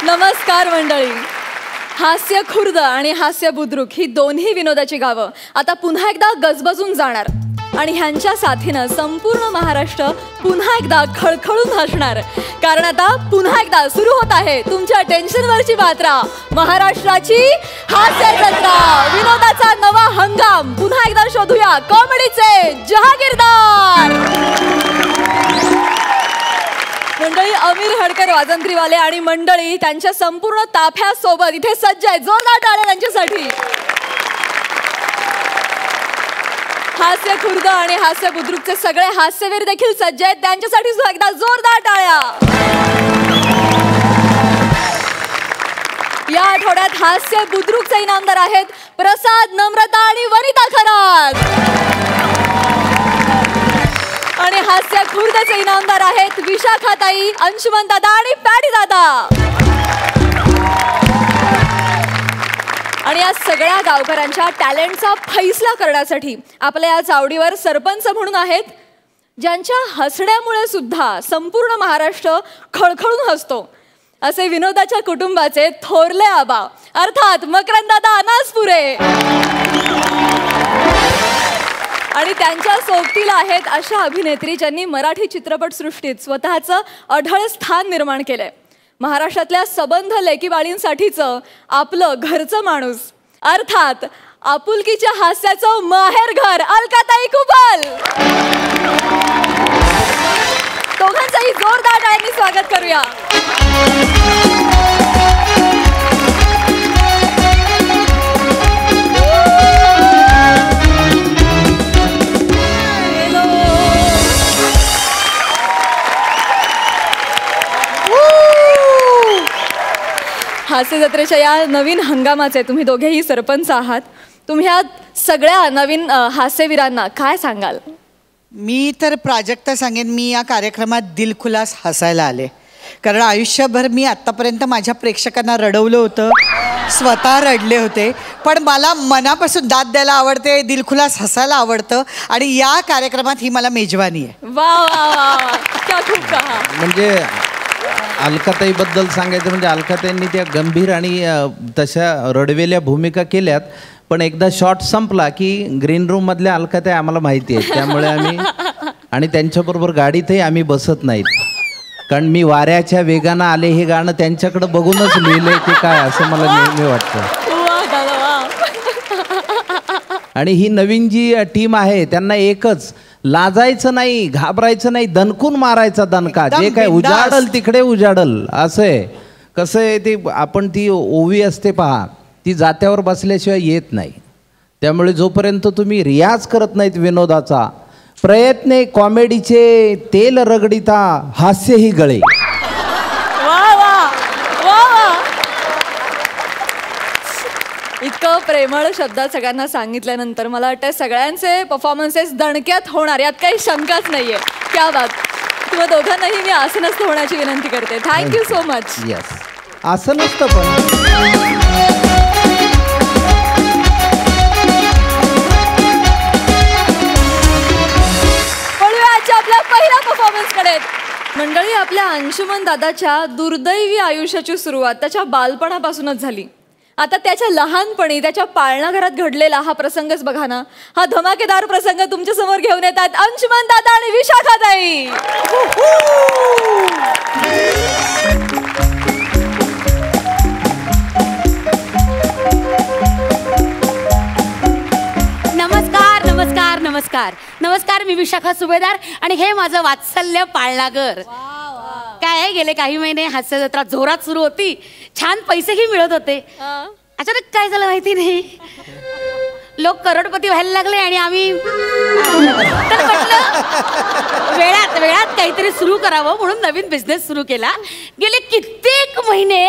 नमस्कार मंडळी. हास्य खुर्द आणि हास्य बुद्रुक ही दोन्ही विनोदाची गावं आता पुन्हा एकदा गजबजून जाणार आणि ह्यांच्या साथीनं संपूर्ण महाराष्ट्र पुन्हा एकदा खळखळून हसणार. कारण आता पुन्हा एकदा सुरू होत आहे तुमच्या टेन्शनवरची मात्रा, महाराष्ट्राची हास्य जत्रा. विनोदाचा नवा हंगाम. पुन्हा एकदा शोधूया कॉमेडीचे जहागीरदार. मंडळी, अमीर हडकर वाजंत्रीवाले आणि मंडळी त्यांच्या संपूर्ण ताफ्यासोबत इथे सज्ज आहे. जोरदार टाळ्या त्यांच्यासाठी. हास्य खुर्द आणि हास्य बुद्रुकचे सगळे हास्यवीर देखील सज्ज आहेत. त्यांच्यासाठी सुद्धा एकदा जोरदार टाळ्या. या आठवड्यात हास्य बुद्रुकचे इनामदार आहेत प्रसाद, नम्रता आणि वनिता खरात. आणि हास्य खुर्दचे इनामदार आहेत विशाखाताई, अंशुमन दादा आणि पॅडी दादा. आणि या सगळ्या गावकऱ्यांच्या टॅलेंटचा फैसला करण्यासाठी आपल्या या चावडीवर सरपंच म्हणून आहेत ज्यांच्या हसण्यामुळे सुद्धा संपूर्ण महाराष्ट्र खळखळून हसतो असे विनोदाच्या कुटुंबाचे थोरले आबा अर्थात मकरंदादा अनासपुरे. आणि त्यांच्या सोबतीला आहेत अशा अभिनेत्री ज्यांनी मराठी चित्रपटसृष्टीत स्वतःचं अढळ स्थान निर्माण केलंय. महाराष्ट्रातल्या सबंध लेकीबाळींसाठीचं आपलं घरचं माणूस अर्थात आपुलकीच्या हास्याचं माहेर घर अलकाताई कुबल. दोघांचंही जोरदार टाळ्यांनी स्वागत करूया. हास्य जत्रेच्या या नवीन हंगामाचे तुम्ही दोघेही सरपंच आहात. तुम्ही ह्या सगळ्या नवीन हास्यवीरांना काय सांगाल? मी तर प्राजक्ता सांगेन, मी या कार्यक्रमात दिलखुलास हसायला आले. कारण आयुष्यभर मी आत्तापर्यंत माझ्या प्रेक्षकांना रडवलं होतं, स्वतः रडले होते. पण मला मनापासून दाद द्यायला आवडते, दिलखुलास हसायला आवडतं आणि या कार्यक्रमात ही मला मेजवानी आहे. वा वा वा, क्या खूप कहा. म्हणजे अलकाताईबद्दल सांगायचं म्हणजे अलकाताईंनी त्या गंभीर आणि तशा रडवेल्या भूमिका केल्यात. पण एकदा शॉट संपला की ग्रीन रूम मधल्या अलकाताई आम्हाला माहिती आहे, त्यामुळे आम्ही आणि त्यांच्याबरोबर गाडीतही आम्ही बसत नाहीत. कारण मी वाऱ्याच्या वेगानं आले हे गाणं त्यांच्याकडे बघूनच लिहिलंय की काय असं मला नेहमी वाटतं. आणि ही नवीन जी टीम आहे त्यांना एकच, लाजायचं नाही, घाबरायचं नाही, दणकून मारायचा दणका. जे काय उजाडल तिकडे उजाडल असं आहे. कसं आहे ते आपण ती ओवी असते पहा, ती जात्यावर बसल्याशिवाय येत नाही. त्यामुळे जोपर्यंत तुम्ही रियाज करत नाहीत विनोदाचा, प्रयत्ने कॉमेडीचे तेल रगडिता हास्यही गळे. इतकं प्रेमळ शब्दात सगळ्यांना सांगितल्यानंतर मला वाटतं सगळ्यांचे परफॉर्मन्सेस दणक्यात होणार यात काही शंकाच नाहीये. क्या बात. तुम्हा दोघांनाही मी आसनस्थ होण्याची विनंती करते. Thank you so much. यस, आसनस्थ पण आपल्या पहिल्या परफॉर्मन्स कडे. मंडळी, आपल्या अंशुमन दादाच्या दुर्दैवी आयुष्याची सुरुवात त्याच्या बालपणापासूनच झाली. आता त्याच्या लहानपणी त्याच्या पाळणा घरात घडलेला हा प्रसंगच बघा ना. हा धमाकेदार प्रसंग तुमच्या समोर घेऊन येतात अंशुमन दादा आणि विशाखाताई. नमस्कार नमस्कार नमस्कार नमस्कार. मी विशाखा सुभेदार आणि हे माझं वात्सल्य पाळणाघर. काय गेले काही महिने हास्य जत्रा जोरात सुरू होती, छान पैसेही मिळत होते. अचानक काय झालं माहिती नाही, लोक करोडपती व्हायला लागले आणि आम्ही तर म्हटलं वेळात वेळात काहीतरी सुरू करावं म्हणून नवीन बिझनेस सुरू केला. गेले कित्येक महिने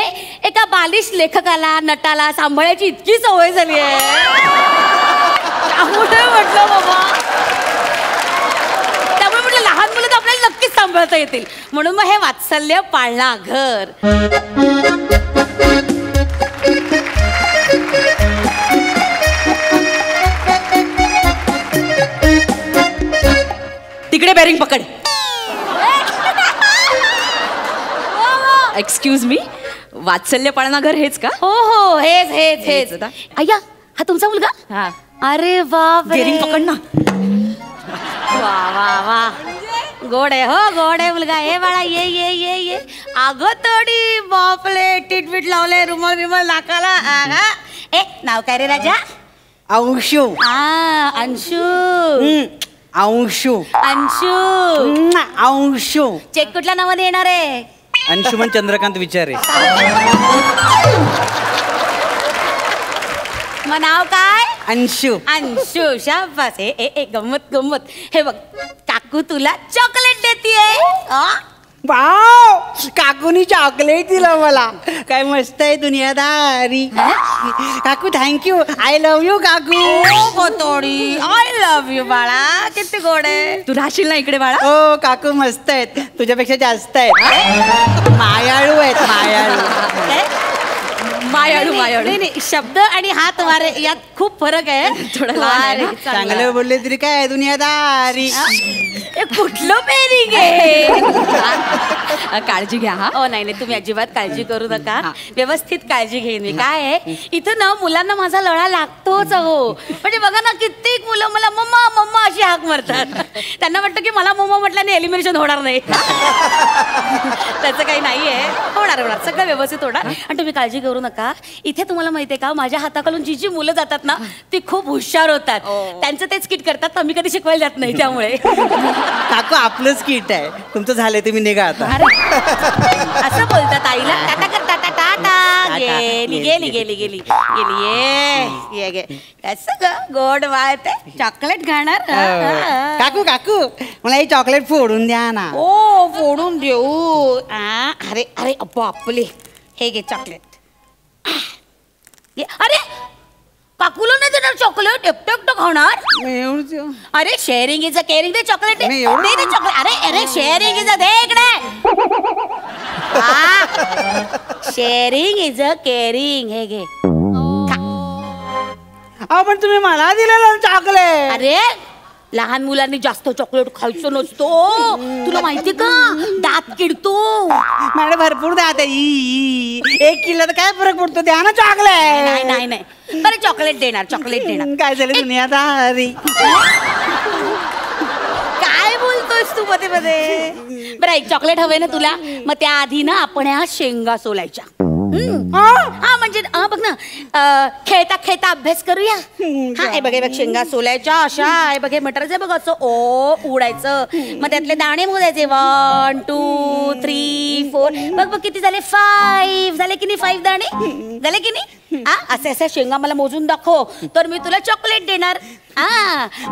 एका बालिश लेखकाला नटाला सांभाळायची इतकी सवय झाली आहे, त्यामुळे म्हटलं बाबा, त्यामुळे म्हटलं लहान मुलं तर आपल्याला नक्कीच सांभाळता येतील म्हणून मग हे वात्सल्य पाळणा घर. तिकडे बेरिंग पकड. एक्सक्यूज मी, वात्सल्य पाळणाघर हेच का? हो हो हेच हेच हेच. होता. अय्या हा तुमचा मुलगा? हा. अरे बाप रे. गेरिंग पकड ना. वा वा वा गोड आहे, हो गोड आहे मुलगा. हे बाळा ये ये ये ये. अगं तडी बापले टिटबिट लावले, रुमाल बिमाल नाकाला. ए नाव काय रे राजा? अंशू. अंशू. अंशू. अंशू. अंशू. चेक कुठल्या नावाने येणार आहे? अंशुमन चंद्रकांत विचारे. मग नाव काय? अंशू. अंशू. शाबास. ए गंमत गंमत. हे बघ काकू तुला चॉकलेट देतीये. वाव, काकूनी चॉकलेट दिलं मला. काय मस्त आहे दुनियादारी. काकू थँक्यू. आय लव्ह यू काकू. कोतोडी आय लव्ह यू बाळा. किती गोड आहे. तू राहशील ना इकडे बाळा? हो काकू मस्त आहेत, तुझ्यापेक्षा जास्त आहेत. मायाळू आहेत मायाळू. मायाळू मायाळू. नाही नाही, शब्द आणि हात वारे यात खूप फरक आहे. थोडं लहान आहे ना. चांगलं बोलले तरी काय दुनियादारी. हे कुठलं पेरिंग आहे? काळजी घ्या हा. हो नाही नाही तुम्ही अजिबात काळजी करू नका. व्यवस्थित काळजी घेईन मी. काय आहे इथं ना मुलांना माझा लळा लागतोच अहो. म्हणजे बघा ना कित्येक मुलं मला मम्मा मम्मा अशी हाक मारतात. त्यांना वाटतं की मला मम्मा म्हटल्याने एलिमिनेशन होणार नाही. त्याचं काही नाहीये. होणार होणार सगळं व्यवस्थित होणार. आणि तुम्ही काळजी करू नका. इथे तुम्हाला माहितीये का माझ्या हाताखालून जी जी मुलं जातात ना ती खूप हुशार होतात. त्यांचं तेच किट करतात. आम्ही कधी शिकवायला जात नाही. त्यामुळे काकू आपलंच किट आहे. तुमचं झालंय तुम्ही निघा आता. असं बोलतात आईला. टाटा कर टाटा टाटा. गेली गेली गेली गेली गेली. ये ये कसं ग गोड वाळत चॉकलेट खाणार. काकू काकू मला ही चॉकलेट फोडून द्या ना. ओ फोडून देऊ. अरे अरे बापले. हे घे चॉकलेट. अरे काकूला नाही देणार चॉकलेट? एकटं एकटं खाणार? अरे शेअरिंग इज अ केअरिंग. दे चॉकलेट. दे चॉकलेट. अरे अरे शेअरिंग इज अ. दे इकडे. Sharing is a caring. हे घे. पण तुम्ही मला दिलेलं चॉकलेट. अरे लहान मुलांनी जास्त चॉकलेट खायचं नसतो. तुला माहितीये का दात किडतो. मला भरपूर दात आहे. 1 किलो तर काय फरक पडतो. द्या ना चॉकलेट. नाही नाही नाही बरं चॉकलेट देणार. चॉकलेट देणार. काय झालं दुनियादारी. काय बोलतोयस तू मध्ये मध्ये? बरं एक चॉकलेट हवे ना तुला? मग त्या आधी ना आपण ह्या शेंगा सोलायच्या. हा म्हणजे बघ ना खेळता खेळता अभ्यास करूया. हा हे बघ शेंगा सोलायच्या अशा. हे बघ मटरचे बघ असं ओ उडायचं. मग त्यातले दाणे मोजायचे. 1 2 3 4. बघ बघ किती झाले? 5 झाले की नाही? 5 दाणे झाले की नाही? असे असे शेंगा मला मोजून दाखव तर मी तुला चॉकलेट देणार.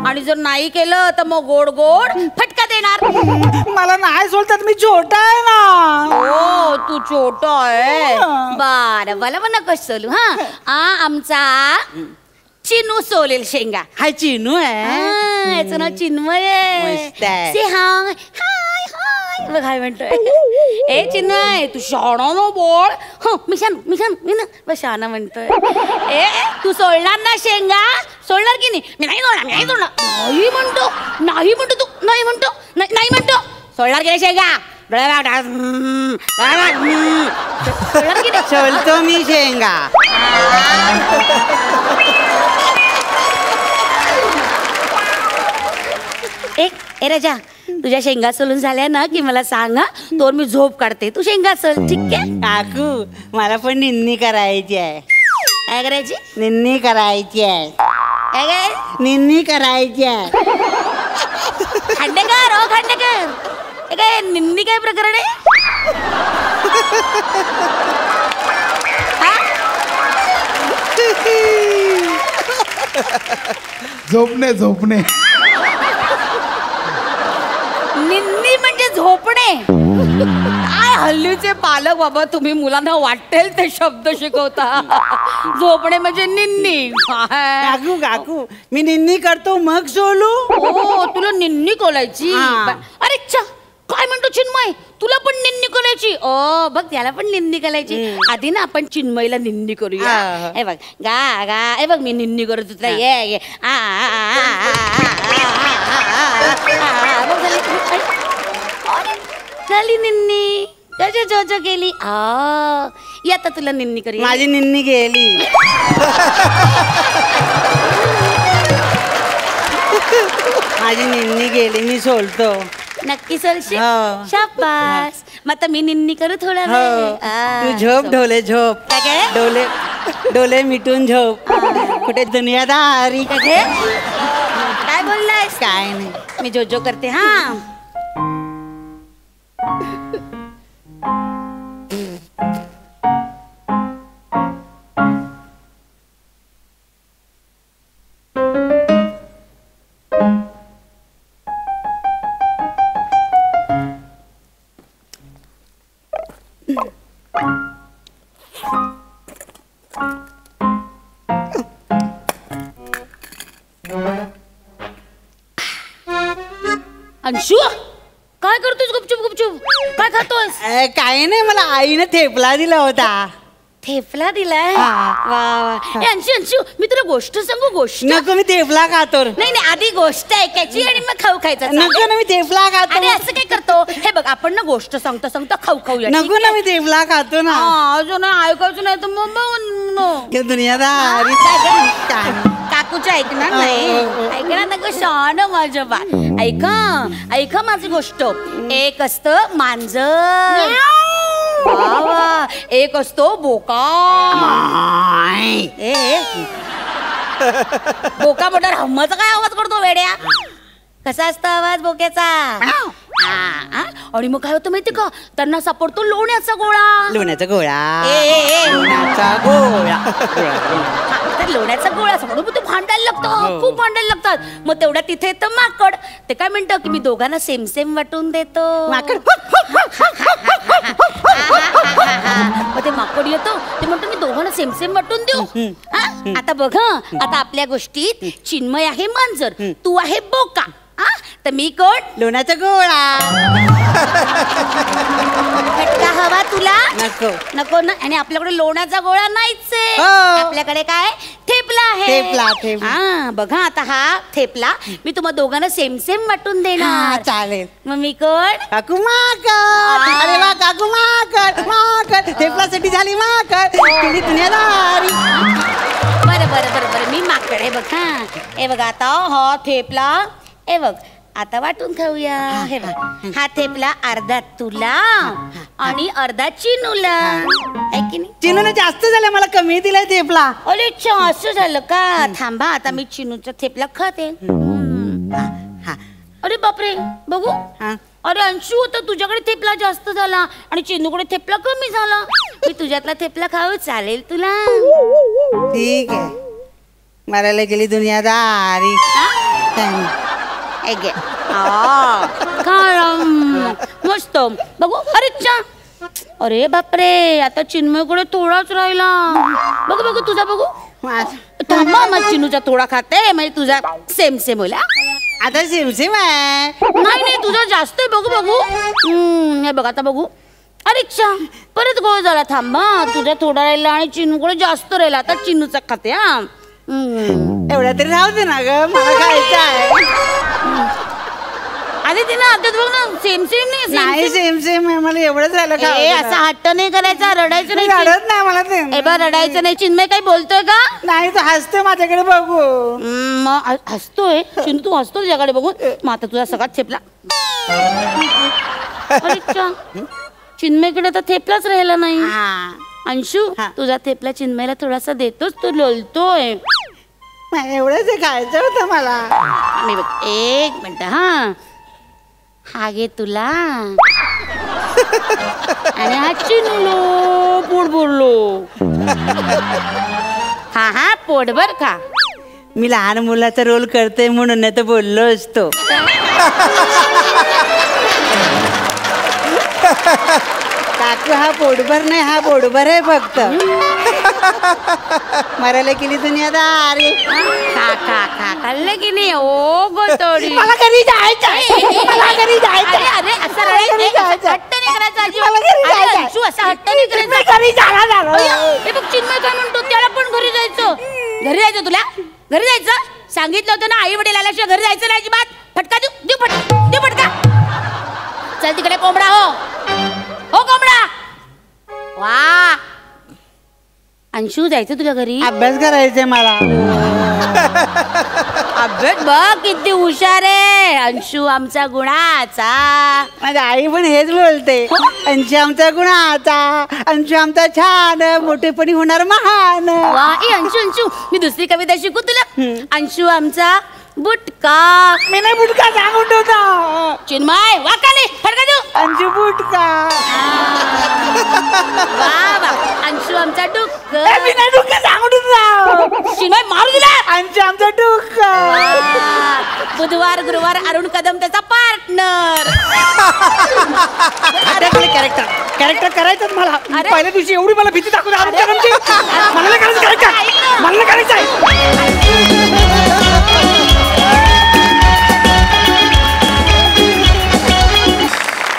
आणि जर नाही केलं तर मग गोड गोड फटका देणार. मला नाही सोलतात. मी छोटा आहे ना. हो तू छोटा आहे. बर मला पण नका सोलू. आमचा चिनू सोलेल शेंगा. हा चिनू आहे. याचं नाव चिन्मय आहे. मस्त आहे. से हाय हाय हाय बघ हाय म्हणतोय. ए चिन्मय तू शहाणा ना बोल. मी ना बस शहाणा म्हणतोय. ए तू सोडणार ना शेंगा? सोडणार की नाही? मी नाही सोडणार. मी नाही सोडणार. नाही म्हणतो. नाही म्हणतो तू. नाही म्हणतो. नाही म्हणतो. सोडणार की नाही शेंगा? सोलतो मी शेंगा. ए राजा तुझ्या शेंगा सोलून झाल्या ना की मला सांगा. तोर मी झोप काढते. तू शेंगा सोल. ठीक आहे काकू मला पण निन्नी करायची आहे. काय करायची? निन्नी करायची आहे. काय काय? निन्नी करायची आहे. खांडेकर हो खांडेकर. काय निन्नी काय प्रकरण आहे? झोपणे झोपणे. निन्नी म्हणजे झोपणे. काय हल्लीचे पालक बाबा तुम्ही मुलांना वाटेल ते शब्द शिकवता. झोपणे म्हणजे निन्नी. काकू काकू मी निन्नी करतो मग सोलू. हो तुला निन्नी कोलायची. हा. अरे काय म्हणतो चिन्मय? तुला पण निन्नी करायची? बघ त्याला पण निन्नी करायची. आधी ना आपण चिन्मयला निन्नी करूया. हे बघ गा गा. हे बघ मी निन्नी करत तुला. ये झाली निन्नी. जो जो जो गेली या आता तुला निन्नी करी. माझी निन्नी गेली. माझी निन्नी गेली, मी सोलतो. नक्की सोलशील. हो. शाबास. मग आता मी निन्नी करू थोडा हो. तू झोप ढोले झोप. काय काय? डोले डोले मिटून झोप. कुठे दुनियादारी. काय बोललायस? काय नाही. मी जो जो करते हा. अंशू काय करतोस गुपचूप गुपचूप? काय खातोस? काही नाही, मला आईने थेपला दिला होता. थेपला दिलाय. हा. वा वा. ए, अंशू अंशू मी तुला गोष्ट सांगू. गोष्ट नको, मी थेपला खातो. नाही नाही, आधी गोष्ट ऐकायची आणि मग खाऊ खायचा. नको ना, मी थेपला खातो. अरे असं काय करतो? हे बघ, आपण ना गोष्ट सांगता सांगता खाऊ खाऊया. नको ना, मी थेपला खातो ना. अजून ऐकायचं नाही तर मग दुनियादारी. काकूचं ऐकणार नाही. ऐकणार नको शान माझं बा. ऐका ऐका माझी गोष्ट. एक असतं मांजर. वा वा. एक असतो बोका. बोका मोठा हमचा काय आवाज करतो वेड्या? कसा असतो आवाज बोक्याचा? आणि मग काय होतं माहिती का? त्यांना सापडतो लोण्याचा गोळा. लोण्याचा गोळा. लोण्याचा गोळा. लोण्याचा गोळा सापडतो. ते भांडायला लागतं. खूप भांडायला लागतात. मग तेवढ्या तिथे येतं माकड. ते काय म्हणतं की मी दोघांना सेम सेम वाटून देतो. माकड. मग ते माकड येतो. ते म्हणतो मी दोघांना सेम सेम वाटून देऊ. आता बघ, आता आपल्या गोष्टीत चिन्मय आहे मांजर, तू आहे बोका, तर मी कोण? लोण्याचा गोळा. फटका हवा तुला? नको. नको ना. आणि आपल्याकडे लोण्याचा गोळा नाहीच आहे. हो. आपल्याकडे काय? थेपला आहे. थेपला. हा बघा, आता हा थेपला मी तुम्हा दोघांना सेम सेम वाटून देणार. चालेल. मग मी कोण? काकू माकड. अरे वा, काकू माकड. माकड थेपलासाठी झाली माकड. केली दुनियादारी. बरं बरं बरं बरं, मी माकड आहे बघ. हा हे बघा, आता हा थेपला हे बघ, आता वाटून खाऊया. हे बघ, हा थेपला अर्धा तुला आणि अर्धा चिनूला. आहे की नाही? चिनूने जास्त झालं, मला कमी दिलाय थेपला. अरे अच्छा, असं झालं का? थांबा, आता मी चिनूचा थेपला खाते. अरे बापरे, बघू. अरे अंशू, होता तुझ्याकडे थेपला जास्त झाला आणि चिनूकडे थेपला कमी झाला. मी तुझ्यातला थेपला खाऊ? चालेल तुला? ठीक आहे. मरायला गेली दुनियादारी. मस्त बघू. अरे चा, अरे बापरे, आता चिन्मयकडे थोडाच राहिला. बघू बघू तुझा बघू. थांबा, मग चिनूचा थोडा खाते, म्हणजे तुझा सेम सेम होईल. आता सेम आहे. नाही नाही, तुझा जास्त आहे. बघू बघू. हे बघ, आता बघू. अरे चा, परत गोळ झाला. थांबा, तुझा थोडा राहिला आणि चिनूकडे जास्त राहिला. आता चिनूचा खाते. हा एवढ्या तरी राहू दे ना ग, मला खायचं आहे. अरे ते ना, आता बघ ना, सेम सेम नाही. सेम आहे, मला एवढंच राहिलं. असा हट्ट नाही करायचा, रडायचं नाही. रडत नाही मला ते. ए बा, रडायचं नाही. चिन्मय काही बोलतोय का? नाही, तो हसतोय माझ्याकडे बघू. मग हसतोय चिन्मय, तू हसतो तुझ्याकडे बघून. मग आता तुझा सगळा थेपला. चिन्मयकडे आता थेपलाच राहिला नाही. अंशू, तुझा थेपला चिन्मयला थोडासा देतोच, तो लोलतोय. एवढंच खायचं होतं मला. मी बघ, एक मिनिट. हा घे तुला आणि हा चिनूलो. पोट बोललो. हा पोटभर खा. मी लहान मुलाचा रोल करते म्हणून, नाही तर बोललो असतो. काकू, हा पोटभर नाही, हा पोटभर आहे फक्त. मरायला केली दुनियादारी. खा खा खा. खाल्लं की नाही? ओ गोतोडी. मला घरी जायचं. मला घरी जायचं. अरे असं रडायचं, हट्ट नाही करायचा अजिबात. अरे अंशू, असा हट्ट नाही करायचा. घरी जाणार. हे बघ, चिन्मय काय म्हणतो, त्याला पण घरी जायचं. घरी जायचं तुला? घरी जायचं सांगितलं होतं ना, आई वडील आल्याशिवाय घरी जायचं नाही अजिबात. फटका देऊ फटका. चल तिकडे कोंबडा हो. हो कोंबडा. वा अंशू जायचं तुझ्या घरी अभ्यास करायचंय मला. अभ्यास बघ किती हुशार आहे अंशू आमचा गुणाचा. माझी आई पण हेच बोलते, अंशू आमचा गुणाचा, अंशू आमचा छान, मोठेपणी होणार महान. वा अंशू अंशू मी दुसरी कविता शिकू तुला. अंशू आमचा बुटका. मी नाही बुटका सांगून ठेवता. चिन्मय वाकाले फडका देऊ. अंशू बुटका. वा वा अंशू आमचा डुक्क. मी नाही डुक्का सांगून ठेवता. चिन्मय मारू दिला. अंशू आमचा डुक्का. बुधवार गुरुवार अरुण कदम त्याचा पार्टनर. कॅरेक्टर कॅरेक्टर करायचं मला. पहिल्या दिवशी एवढी मला भीती दाखवली अरुण कदमची. मला नाही करायचं कॅरेक्टर. मला नाही करायचं आहे.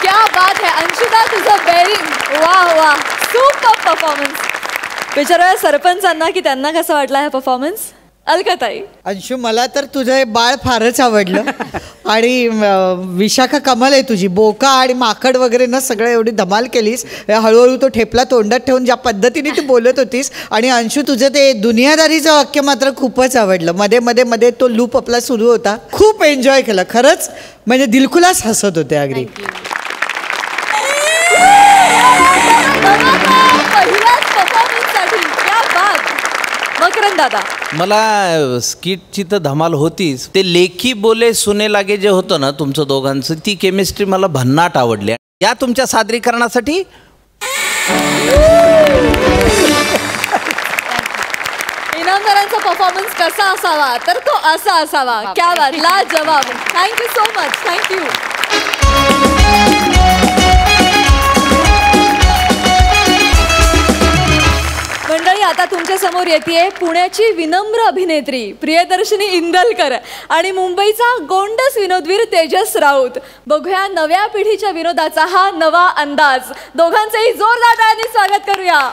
क्या बात है अंशुदा, तुझं बेरिंग वाह वाह, सुपर परफॉर्मन्स. विचारूया सरपंचांना की त्यांना कसं वाटला हा परफॉर्मन्स. अलकाताई. अंशू, मला तर तुझं हे बाळ फारच आवडलं आणि विशाखा कमाल आहे तुझी. बोका आणि माकड वगैरे ना सगळं एवढी धमाल केलीस. हळूहळू तो ठेपला तोंडात ठेवून ज्या पद्धतीने तू बोलत होतीस. आणि अंशू, तुझं ते दुनियादारीचं वाक्य मात्र खूपच आवडलं. मध्ये मध्ये मध्ये तो लूप आपला सुरू होता. खूप एन्जॉय केलं खरंच, म्हणजे दिलखुलास हसत होते अगदी. पहिल्याच परफॉर्मन्ससाठी क्या बात. मकरंद दादा. मला स्किटची तर धमाल होतीच. ते लेखी बोले सुने लागे जे होतं ना तुमचं दोघांचं, ती केमिस्ट्री मला भन्नाट आवडली. या तुमच्या सादरीकरणासाठी इनामदारांचा परफॉर्मन्स कसा असावा तर तो असा असावा. क्या बात, ला जवाब. Thank you so much. थँक्यू. मंडळी, आता तुमच्या समोर येते पुण्याची विनम्र अभिनेत्री प्रियदर्शनी इंदलकर आणि मुंबईचा गोंडस विनोदवीर तेजस राऊत. बघूया नव्या पिढीच्या विनोदाचा हा नवा अंदाज. दोघांचेही जोरदार टाळ्यांनी स्वागत करूया.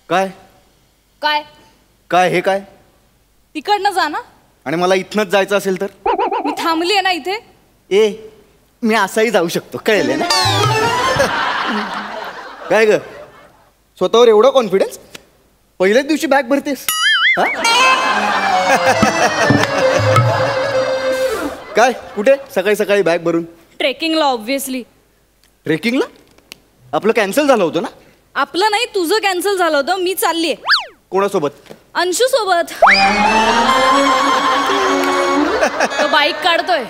काय काय काय हे काय? तिकडनं जा ना. आणि मला इथनच जायचं असेल तर? मी थांबली आहे ना इथे. ए मी असाही जाऊ शकतो, कळले ना? काय ग, स्वतःवर एवढा कॉन्फिडन्स? पहिल्याच दिवशी बॅग भरतेस? काय कुठे सकाळी सकाळी बॅग भरून? ट्रेकिंगला ऑब्व्हियसली. ट्रेकिंगला? आपलं कॅन्सल झालं होतं ना? आपलं नाही, तुझं कॅन्सल झालं होतं. मी चाललीये. कोणासोबत? अंशू सोबत. तो बाईक काढतोय.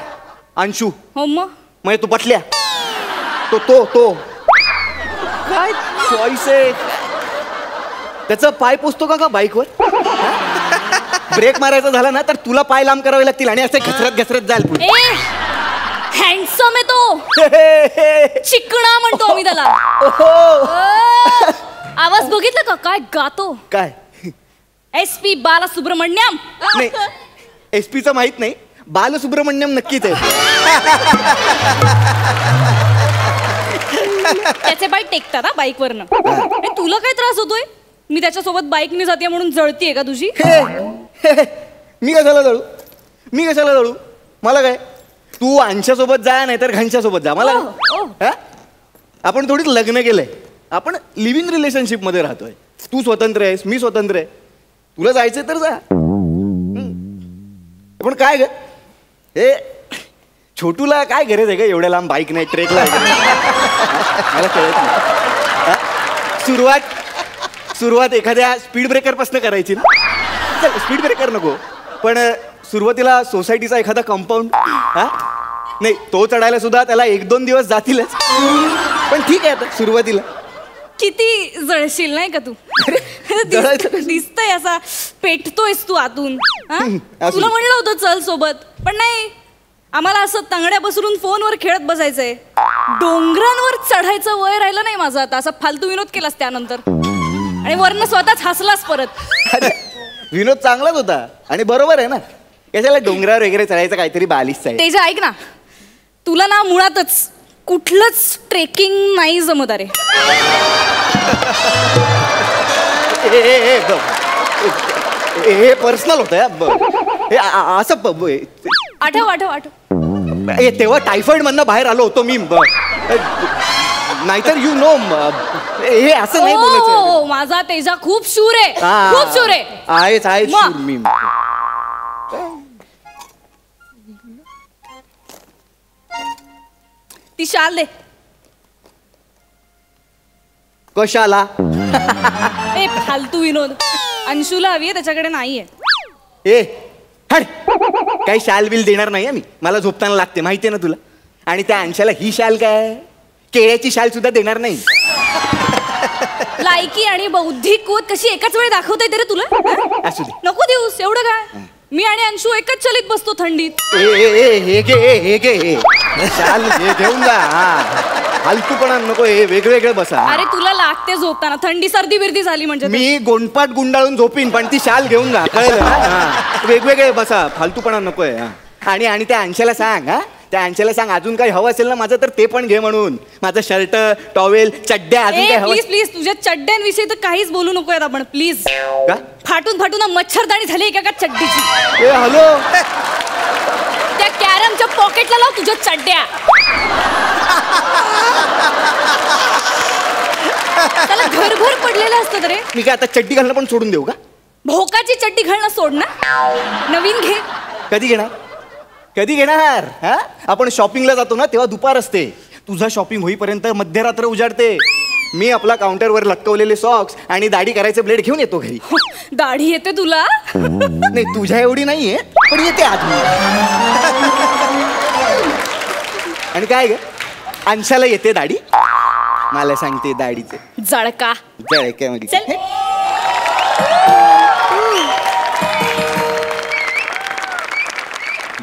अंशू? हो मग. मग तू पटल्या? तो तो तो काय चॉईस आहे? त्याचा पाय पोचतो का बाईकवर? ब्रेक मारायचा झाला ना तर तुला पाय लांब करावे लागतील आणि असे घसरत घसरत जाईल पुढे. हँडसम आहे तो. चिकणा म्हणतो आम्ही त्याला. आवाज बघितला का काय गातो? काय? SP बालसुब्रमण्यम. नाही, SP चं माहित नाही, बालसुब्रमण्यम नक्कीच आहे. त्याचे पाय टेकतात हा बाईकवरनं. तुला काय त्रास होतोय? मी त्याच्यासोबत बाईकने जाते म्हणून जळतीये का तुझी? मी कशाला जळू? मी कशाला जळू? मला काय, तू अंशासोबत जा नाही तर घनशासोबत जा, मला काय? आपण थोडीच लग्न केलंय, आपण लिव्हिंग रिलेशनशिप मध्ये राहतोय. तू स्वतंत्र आहेस, मी स्वतंत्र आहे. तुला जायचंय तर जा. पण काय ग, हे छोटूला काय गरज आहे का एवढ्या लांब बाईक नाही, ट्रेकला? मला कळत नाही. सुरुवात एखाद्या स्पीड ब्रेकर पासून करायची ना. चल स्पीड ब्रेकर नको, पण सुरुवातीला सोसायटीचा एखादा कंपाऊंड, नाही तो चढायला सुद्धा त्याला 1-2 दिवस जातीलच, पण ठीक आहे आता सुरुवातीला. किती जळशील नाही का तू? दिसतंय असा पेटतोयस तू आतून. तुला म्हणलं होतं चल सोबत, पण नाही. आम्हाला असं तंगड्या बसरून फोनवर खेळत बसायचंय. डोंगरांवर चढायचं वय राहिलं नाही माझं आता. असा फालतू विनोद केलास त्यानंतर आणि वरनं स्वतःच हसलास परत. विनोद चांगलाच होता आणि बरोबर आहे ना. कशाला डोंगरावर वगैरे चढायचं, काहीतरी बालिश आहे. तेजा ऐक ना, तुला ना मुळातच कुठलंच ट्रेकिंग नाही जमत अरे. हे पर्सनल होतं हे असं आठव आठव आठव. तेव्हा टायफॉइड मधनं बाहेर आलो होतो मी. नाहीतर यू नो हे असं नाही बोलायचं. हो माझा तेजा खूप शूर आहे, खूप शूर आहे. आहेच शूर मी. ती शाल दे. कशाला? ए फालतू विनोद. अंशूला हवी आहे, त्याच्याकडे नाहीये. ए हड, काही शाल बिल देणार नाही मी. मला झोपताना लागते माहितीये ना तुला. आणि त्या अंशाला ही शाल काय, केळ्याची शाल सुद्धा देणार नाही. लायकी आणि बौद्धिक कुवत कशी एकाच वेळी दाखवता येते रे तुला. असू दे. नको देऊस एवढं काय. मी आणि अंशू एकच चलीत बसतो थंडीत. हे घे शाल घेऊन जा. हलकूपणा नको, हे वेगवेगळे बसा. अरे तुला लागते झोपताना, थंडी सर्दी बिर्दी झाली म्हणजे. मी गोंडपाट गुंडाळून झोपीन, पण ती शाल घेऊन जा. कळलं ना? वेगवेगळे बसा, फालतूपणा नकोय. आणि त्या अंशाला सांग, त्या अंशाला सांग अजून काही हवं असेल ना माझं तर ते पण घे म्हणून. माझं शर्ट, टॉवेल, चड्ड्या अजून काय हवं. प्लीज प्लीज तुझ्या चड्ड्यांविषयी तर काहीच बोलू नकोय आपण प्लीज. का? फाटून फाटून मच्छरदाणी झाली एका चड्डीची. ए हॅलो, त्या कॅरमच्या पॉकेटला लाव तुझ्या चड्ड्या. त्याला घरभर पडलेलं असतं रे. मी काय आता चड्डी घालणं पण सोडून देऊ का? भोकाची चड्डी घालणं सोड ना, नवीन घे. कधी घेणार? कधी घेणार? हा, आपण शॉपिंगला जातो ना तेव्हा दुपार असते. तुझा शॉपिंग होईपर्यंत मध्यरात्र उजाडते. मी आपला काउंटरवर लटकवलेले सॉक्स आणि दाढी करायचे ब्लेड घेऊन येतो घरी. दाढी येते तुला? नाही तुझ्या एवढी नाहीये, पण येते आज. आणि काय ग, अंशाला येते दाढी, मला सांगते दाढीचे जळका. चल.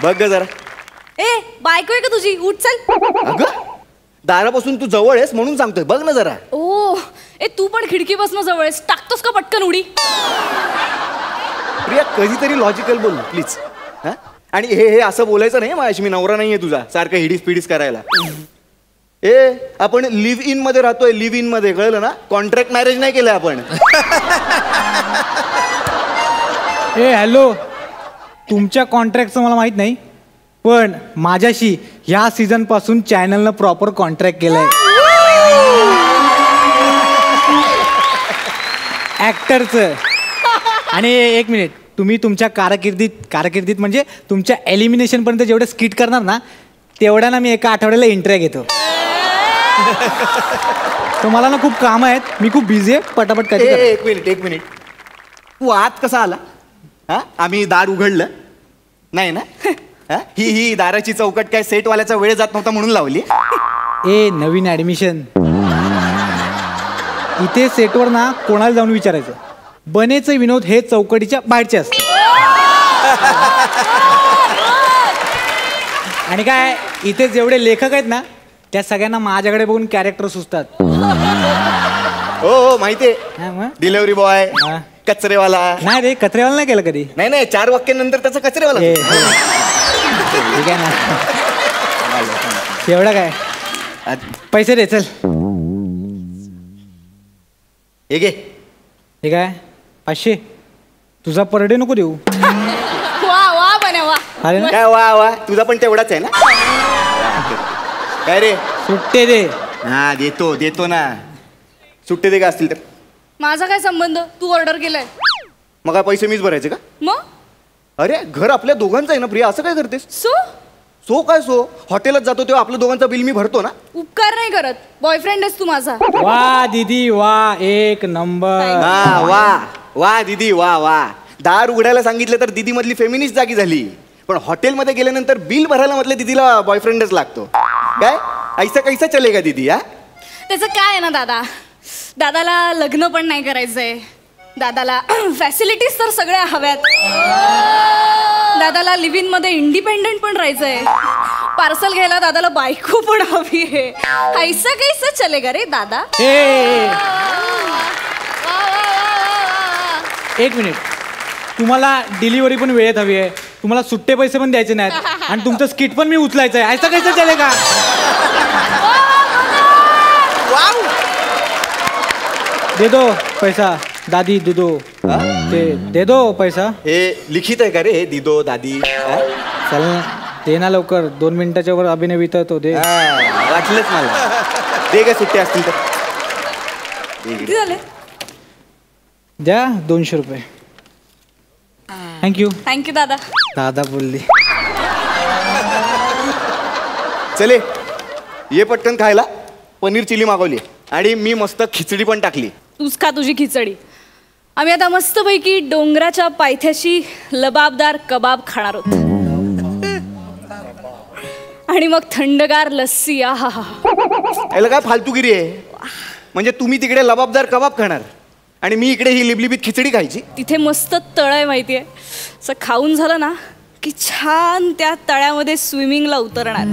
बघ ग जरा. ए बायको आहे का तुझी? उठ चल. अगं दारापासून तू जवळ आहेस म्हणून सांगतोय, बघ ना जरा. ओ ए तू पण खिडकीपासून जवळ आहेस, टाकतोस का पटकन उडी? प्रिया कधीतरी लॉजिकल बोल प्लीज. आणि हे असं बोलायचं नाही माझ्याशी, मी नवरा नाहीये तुझा सारखं हिडीस पिडीस करायला. ए आपण लिव्ह इन मध्ये राहतोय, लिव्ह इन मध्ये, कळलं ना? कॉन्ट्रॅक्ट मॅरेज नाही केलंय आपण. ए हॅलो, तुमच्या कॉन्ट्रॅक्टचं मला माहित नाही, पण माझ्याशी ह्या सीझन पासून चॅनलनं प्रॉपर कॉन्ट्रॅक्ट केलंय. ऍक्टरचं. आणि एक मिनिट, तुम्ही तुमच्या कारकिर्दीत म्हणजे तुमच्या एलिमिनेशन पर्यंत जेवढे स्किट करणार ना तेवढ्या ना मी एका आठवड्याला इंटरव्ह्यू घेतो. तो मला ना खूप काम आहेत, मी खूप बिझी आहे, पटापट कधी. एक मिनिट तू आत कसा आला? हा, आम्ही दार उघडलं नाही ना? ही दाराची चौकट काय सेटवाल्याचा वेळ जात नव्हता म्हणून लावली? ए नवीन ऍडमिशन, इथे सेटवर ना कोणाला जाऊन विचारायचं, बनेचे विनोद हे चौकटीच्या बाहेरचे असते. आणि काय इथे जेवढे लेखक आहेत ना त्या सगळ्यांना माझ्याकडे बघून कॅरेक्टर सुचतात. हो माहितीये, डिलिव्हरी बॉय, कचरेवाला. नाही रे, कचरेवाला नाही केलं कधी. नाही 4 वाक्यानंतर त्याचा कचरेवाला. ठीक आहे ना, एवढं काय, पैसे दे चल. हे घे. ठीक आहे 500. तुझा पर डे नको देऊ. वा वा बने वा. अरे काय वा, तुझा पण तेवढाच आहे ना? काय रे, सुट्टे दे. हा देतो ना. सुट्टे दे का असतील तर? माझा काय संबंध? तू ऑर्डर केलाय. मग काय पैसे मीच भरायचे का? मग अरे घर आपल्या दोघांचं आहे ना प्रिया, असं काय करतेस? सो काय सो, हॉटेलात जातो तेव्हा आपलं दोघांचं बिल मी भरतो ना. उपकार नाही करत, बॉयफ्रेंड आहेस तू माझा. वा दीदी वा, एक नंबर. वा दीदी वा. दार उघडायला सांगितलं तर दीदी मधली फेमिनिस्ट जागी झाली, पण हॉटेलमध्ये गेल्यानंतर बिल भरायला म्हटलं दीदीला बॉयफ्रेंडच लागतो. काय ऐसा कैसा चलेगा दीदी? त्याचं काय आहे ना दादाला लग्न पण नाही करायचंय, दादाला फॅसिलिटीज तर सगळ्या हव्यात, दादाला लिव्ह इन मध्ये इंडिपेंडेंट पण राहायचंय, पार्सल घ्यायला दादाला बायको पण हवी आहे. ऐसा कैसा चलेगा रे दादा? एक मिनिट, तुम्हाला डिलिव्हरी पण वेळेत हवी आहे, तुम्हाला सुट्टे पैसे पण द्यायचे नाहीत आणि तुमचं स्किट पण मी उचलायचं आहे. ऐसा कैसे चलेगा? दे दो पैसा दादी, दे दो. दे दो पैसा. हे लिखित आहे का रे हे दिदो दादी? चल ना, दे ना लवकर. 2 मिनिटाच्या वर अभिनय वितळतो. दे. वाटलंच मला. दे का सुट्टे असतील तर. किती झाले? द्या 200 रुपये. थँक्यू. थँक्यू दादा. दादा बोलली. चले ये पटकन खायला. पनीर चिली मागवली आणि मी मस्त खिचडी पण टाकली. तूच खा तुझी खिचडी. आम्ही आता मस्तपैकी डोंगराच्या पायथ्याशी लबाबदार कबाब खाणार आहोत आणि मग थंडगार लस्सी. आहा. याला काय फालतूगिरी आहे? म्हणजे तुम्ही तिकडे लबाबदार कबाब खाणार आणि मी इकडे ही लिबलिबीत खिचडी खायची? तिथे मस्त तळ आहे माहितीये. असं खाऊन झालं ना की छान त्या तळ्यामध्ये स्विमिंगला उतरणार.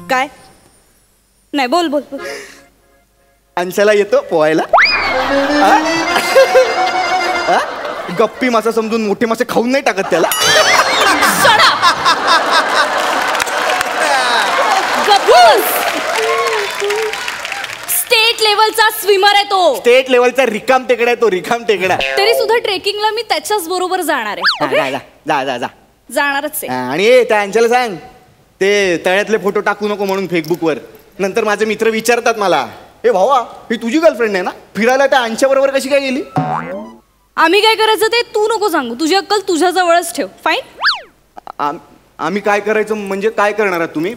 काय नाही, बोल बोल बोल. अंशाला येतो पोहायला? गप्पी मासा समजून मोठे मासे खाऊन नाही टाकत त्याला? स्टेट लेवलचा स्विमर आहे तो. स्टेट लेवलचा रिकाम टेकडा आहे तो. रिकाम टेकडा. तरी सुद्धा ट्रेकिंगला मी त्याच्याच बरोबर जाणार आहे. जा जा जा जा. जाणारच आहे. आणि त्या अंशाला सांग ते तळ्यातले फोटो टाकू नको म्हणून फेसबुकवर. नंतर माझे मित्र विचारतात मला, ए भावा ही तुझी गर्लफ्रेंड आहे ना? फिरायला त्या अंशा बरोबर कशी काय गेली? आम्ही काय करायचं ते तू नको सांगू. तुझी अक्कल तुझ्या जवळच ठेव. फाईन. आम्ही काय करायचं म्हणजे काय करणार आहात तुम्ही?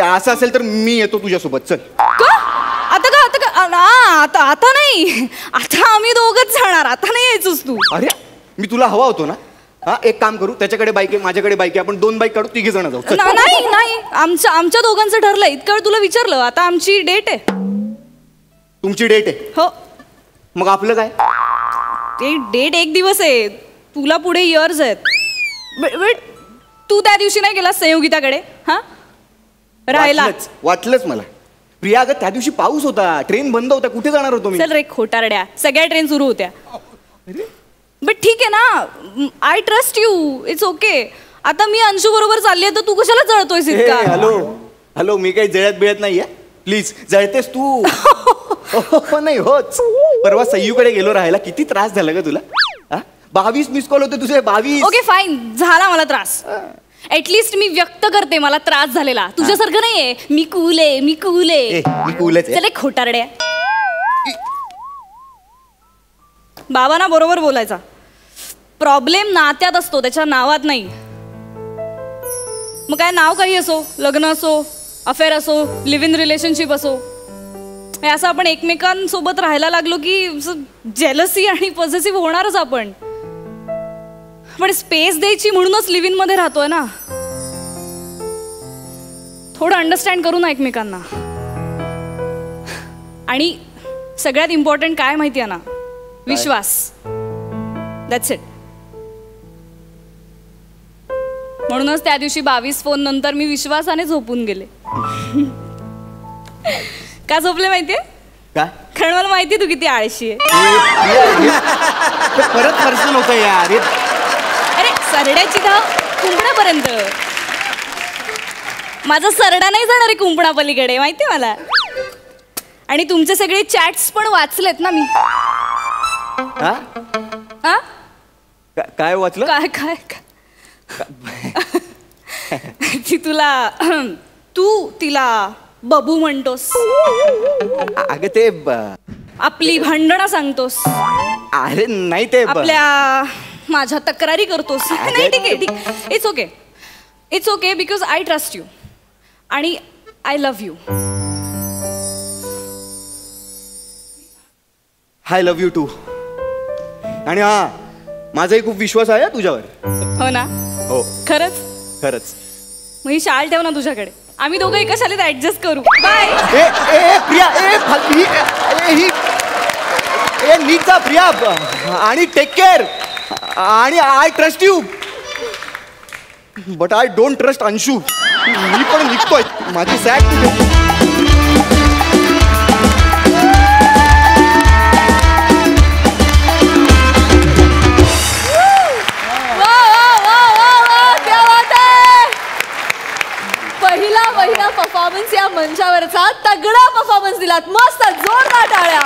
असं असेल तर मी येतो तुझ्यासोबत. चल. आता का आता का आता नाही. आता आम्ही दोघंच जाणार. आता नाही यायचोस तू. अरे मी तुला हवा होतो ना. हा एक काम करू, त्याच्याकडे बाईक आहे माझ्याकडे बाईक आहे, आपण 2 बाईक काढू, 3 जण जाऊ. नाही नाही, आमच्या दोघांचं ठरलंय. इतकं वेळ तुला विचारलं. आता आमची डेट आहे. तुमची डेट आहे? हो. मग आपलं काय? ते डेट 1 दिवस आहे. तुला पुढे इयर्स आहेत. तू त्या दिवशी नाही गेला संयोगिताकडे? हा राहिला. वाटलंच मला. प्रिया अगं त्या दिवशी पाऊस होता, ट्रेन बंद होता, कुठे जाणार होतो मी? चल रे खोटारड्या, सगळ्या ट्रेन सुरू होत्या. बट ठीक आहे ना, I trust you. It's okay. आता मी अंशू बरोबर चालली आहे तर तू कशाला जळतोयस इतका? हॅलो हॅलो, मी काही जळत बिळत नाहीये. प्लीज. जळतेस तू. नाही होच. परवा सय्यूकडे गेलो राहायला, किती त्रास झाला ग तुला? 22 मिस कॉल होते तुझे. 22. ओके फाईन, झाला मला त्रास. ऍटलिस्ट मी व्यक्त करते मला त्रास झालेला. तुझ्यासारखं नाहीये मी कूल आहे, मी कूल आहे. मी कूलच आहे. चल खोटारड्या. बाबांना बरोबर बोलायचा. प्रॉब्लेम नात्यात असतो, त्याच्या नावात नाही. मग काय नाव काही असो, लग्न असो, अफेअर असो, लिव्ह इन रिलेशनशिप असो, हे असं आपण एकमेकांसोबत राहायला लागलो की जेलसी आणि पॉझिटिव्ह होणारच आपण. पण स्पेस द्यायची म्हणूनच लिव्ह इन मध्ये राहतोय ना. थोडं अंडरस्टँड करू ना एकमेकांना. आणि सगळ्यात इम्पॉर्टंट काय माहिती आहे ना? विश्वास. That's it. म्हणूनच त्या दिवशी 22 फोन नंतर मी विश्वासाने झोपून गेले. का झोपले माहितीये? का? कारण मला माहिती तू किती आळशी आहे. परत पर्सन होतं यार. अरे सरड्याची धाव कुंपणापर्यंत. माझा सरडा नाही जाणार आहे कुंपणा पलीकडे, माहिती मला. आणि तुमचे सगळे चॅट्स पण वाचलेत ना मी. काय वाचलं? काय काय ती तुला तू तिला बबू म्हणतोस. अगं ते आपली भांडणं सांगतोस. अरे नाही ते आपल्या माझ्या तक्रारी करतोस. नाही ठीक आहे, ठीक. It's okay. It's okay because I trust you आणि I love you. I love you too. आणि हा माझाही खूप विश्वास आहे तुझ्यावर. हो ना? हो खरंच खरंच. मग ही शाल ठेव ना तुझ्याकडे. आम्ही दोघं एका शाळेत ऍडजस्ट करू. बाय. प्रिया नीचा प्रिया. आणि टेक केअर. आणि I trust you but I don't trust Anshu. मी पण निघतोय. माझी सॅक परफॉर्मन्स या मंचावरचा तगडा परफॉर्मन्स दिलात. मस्त जोरदार टाळ्या.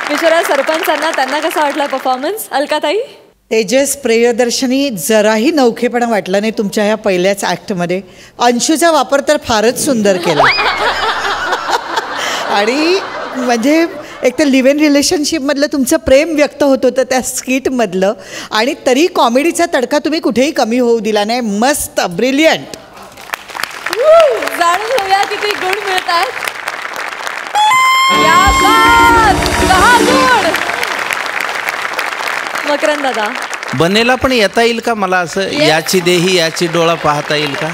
विचारा सरपंचांना, त्यांना कसा वाटला परफॉर्मन्स? अलकाताई? तेजस, प्रियदर्शनी, जराही नवखेपणा वाटला नाही तुमच्या ह्या पहिल्याच ॲक्टमध्ये. अंशूचा वापर तर फारच सुंदर केला. आणि म्हणजे एक तर लिव्ह इन रिलेशनशिपमधलं तुमचं प्रेम व्यक्त होत होतं त्या स्किटमधलं, आणि तरी कॉमेडीचा तडका तुम्ही कुठेही कमी होऊ दिला नाही. मस्त, ब्रिलियंट. जाणून घेऊया किती गुण मिळत आहेत. या बात, 10 गुण. मकरंद दादा, बनेला पण येता येईल का मला असं? याची देही याची डोळा पाहता येईल का?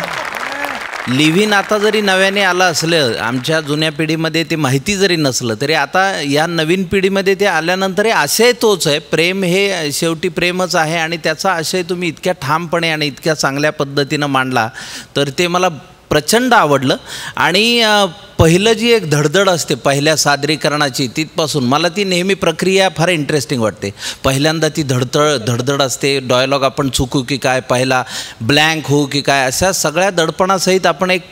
लिव्हिन आता जरी नव्याने आलं असलं, आमच्या जुन्या पिढीमध्ये ते माहिती जरी नसलं, तरी आता या नवीन पिढीमध्ये ते आल्यानंतर हे आशय तोच आहे. प्रेम हे शेवटी प्रेमच आहे, आणि त्याचा आशय तुम्ही इतक्या ठामपणे आणि इतक्या चांगल्या पद्धतीनं मांडला, तर ते मला प्रचंड आवडलं. आणि पहिलं जी एक धडधड असते पहिल्या सादरीकरणाची, तिथपासून मला ती नेहमी प्रक्रिया फार इंटरेस्टिंग वाटते. पहिल्यांदा ती धडधड असते, डायलॉग आपण चुकू की काय, पहिला ब्लँक होऊ की काय, अशा सगळ्या दडपणासहित आपण एक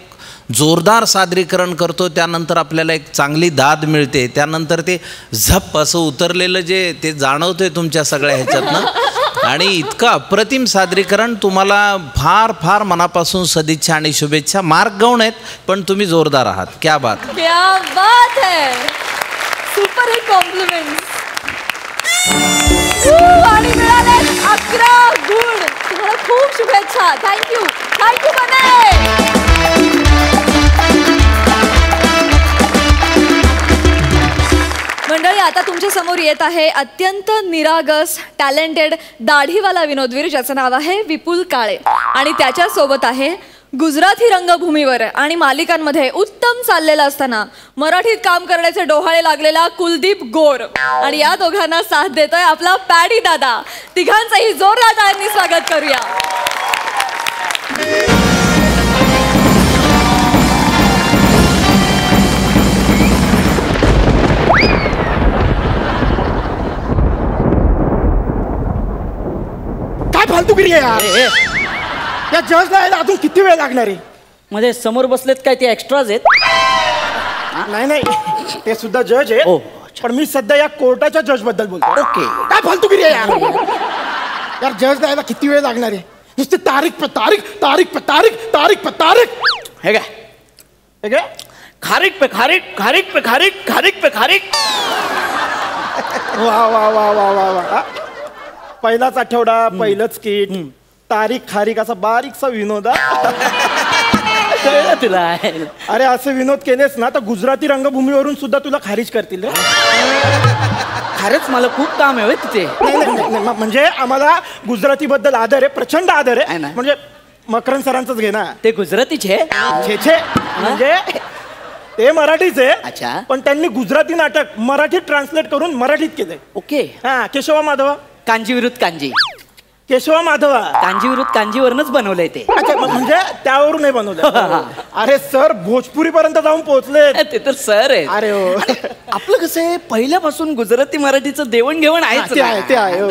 जोरदार सादरीकरण करतो. त्यानंतर आपल्याला एक चांगली दाद मिळते. त्यानंतर ते झप असं उतरलेलं जे ते जाणवतंय तुमच्या सगळ्या ह्याच्यातनं. आणि इतकं अप्रतिम सादरीकरण. तुम्हाला फार फार मनापासून सदिच्छा आणि शुभेच्छा. मार्क गौण आहेत, पण तुम्ही जोरदार आहात. क्या बात, क्या बात है. Super hit compliment. आणि मिळाले 11 गुण. तुम्हाला खूप शुभेच्छा. थँक्यू बने. मंडळी, आता तुमच्या समोर येत आहे अत्यंत निरागस, टॅलेंटेड, दाढीवाला विनोदवीर, ज्याचं नाव आहे विपुल काळे. आणि त्याच्यासोबत आहे गुजराती रंगभूमीवर आणि मालिकांमध्ये उत्तम चाललेला असताना मराठीत काम करण्याचे डोहाळे लागलेला कुलदीप गोर. आणि या दोघांना साथ देतोय आपला पॅडी दादा. तिघांचंही जोरदार टाळ्यांनी स्वागत करूया. फालतूगिरी आहे यार. या जजला यायला अजून किती वेळ लागणार आहे? मध्ये समोर बसलेत काय ते एक्स्ट्राज आहेत? नाही नाही, ते सुद्धा जज आहे. पण मी सध्या या कोर्टाच्या जज बद्दल बोलतो. ओके. काय फालतूगिरी आहे यार. यार जजला यायला किती वेळ लागणार आहे? नुसते तारीख पे तारीख, तारीख पे तारीख, तारीख पे तारीख. हे काय हे काय? खारीक पे खारीक, खारीक पे खारीक, खारीक पे खारीक. वा वा वा वा वा वा. पहिलाच आठवडा, पहिलंच किट, तारीख खारीक असा बारीकसा विनोद. तुला अरे असे विनोद केलेस ना तर गुजराती रंगभूमीवरून सुद्धा तुला खारिज करतील रे. खरंच मला खूप काम आहे तिथे. नाही, म्हणजे आम्हाला गुजराती बद्दल आदर आहे, प्रचंड आदर आहे. म्हणजे मकरंद सरांचंच घे ना. ते गुजरातीचे छे म्हणजे ते मराठीचे. अच्छा. पण त्यांनी गुजराती नाटक मराठीत ट्रान्सलेट करून मराठीत केलंय. ओके. हा, केशवा माधवा. कांजी विरुद्ध कांजी. केशवा माधवा. कांजी विरुद्ध कांजीवरूनच बनवलंय ते. अच्छा, म्हणजे त्यावरून नाही बनवलं. अरे सर भोजपुरी पर्यंत जाऊन पोहोचले. ते तर सर आहे. अरे हो. आपलं कसं आहे, पहिल्यापासून गुजराती मराठीचं देवणघेवण आहेच. ते आहे हो.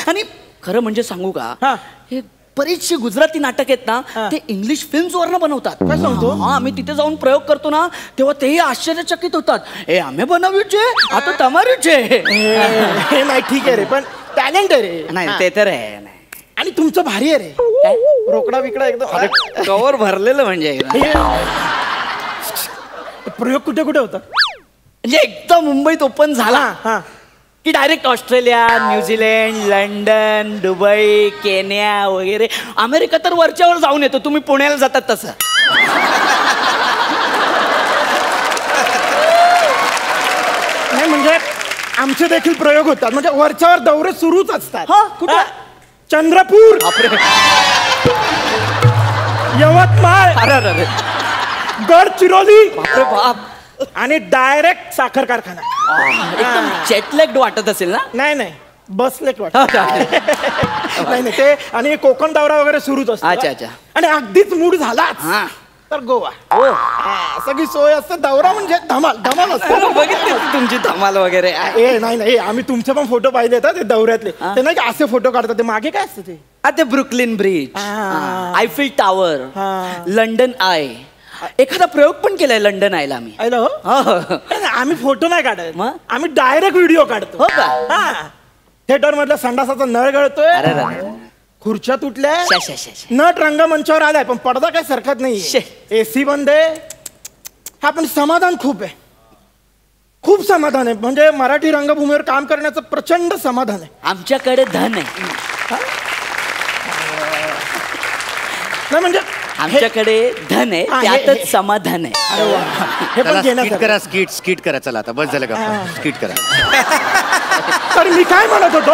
आणि खरं म्हणजे सांगू का, हा. हे बरीचशी गुजराती नाटक आहेत ना, ते इंग्लिश फिल्म्स वरनं बनवतात. काय सांगतो? हा, आम्ही तिथे जाऊन प्रयोग करतो ना, तेव्हा तेही आश्चर्यचकित होतात. ए आम्ही बनवूचे आता तमारीचे. हे नाही, ठीक आहे रे, पण टॅलेंट आहे रे. नाही ते तर आहे. आणि तुमचं भारी आहे रे. रोकडा बिकडा एकदम कवर भरलेलं म्हणजे. प्रयोग कुठे कुठे होता? म्हणजे एकदा मुंबईत ओपन झाला हा की direct Australia, New Zealand, London, Dubai, Kenya वगैरे. अमेरिका तर वरच्यावर जाऊन येतो. तुम्ही पुण्याला जातात तसं. नाही म्हणजे आमचे देखील प्रयोग होतात. म्हणजे वरच्यावर दौरे सुरूच असतात. हा, कुठे? चंद्रपूर, यवतमाळ, अरे गडचिरोली, बाप. आणि डायरेक्ट साखर कारखाना. एकदम जेटलॅग्ड वाटत असेल ना? नाही बसलेच वाटत. नाही ते आणि कोकण दौरा वगैरे सुरूच असतो. अच्छा. आणि अगदीच मूड झालाच हा तर गोवा. सगळी सोय असते. दौरा म्हणजे धमाल असते. बघितली तुमची धमाल वगैरे. नाही आम्ही तुमचे पण फोटो पाहिले ते दौऱ्यातले. ते नाही का असे फोटो काढतात. ते मागे काय असतं ते ते Brooklyn bridge, Eiffel tower, London I. एखादा प्रयोग पण केलाय लंडन आयला आम्ही. आम्ही फोटो नाही काढत, मग? आम्ही डायरेक्ट व्हिडिओ काढतो. हो का? थिएटर मधला संडासाचा नळ गळतोय, अरे खुर्च्या तुटल्या, शा, शा, शा, शा. नट रंगमंचावर आलाय पण पडदा काय सरकत नाही, एसी बंद आहे. हा पण समाधान खूप आहे, खूप समाधान आहे. म्हणजे मराठी रंगभूमीवर काम करण्याचं प्रचंड समाधान आहे. आमच्याकडे धन आहे. नाही म्हणजे आमच्याकडे धन आहे, त्यातच समाधान आहे. हे पण घेण्यासारखं. करा, स्किट करा. चला आता बस झालं का, स्किट करा. तर मी काय म्हणत होतो,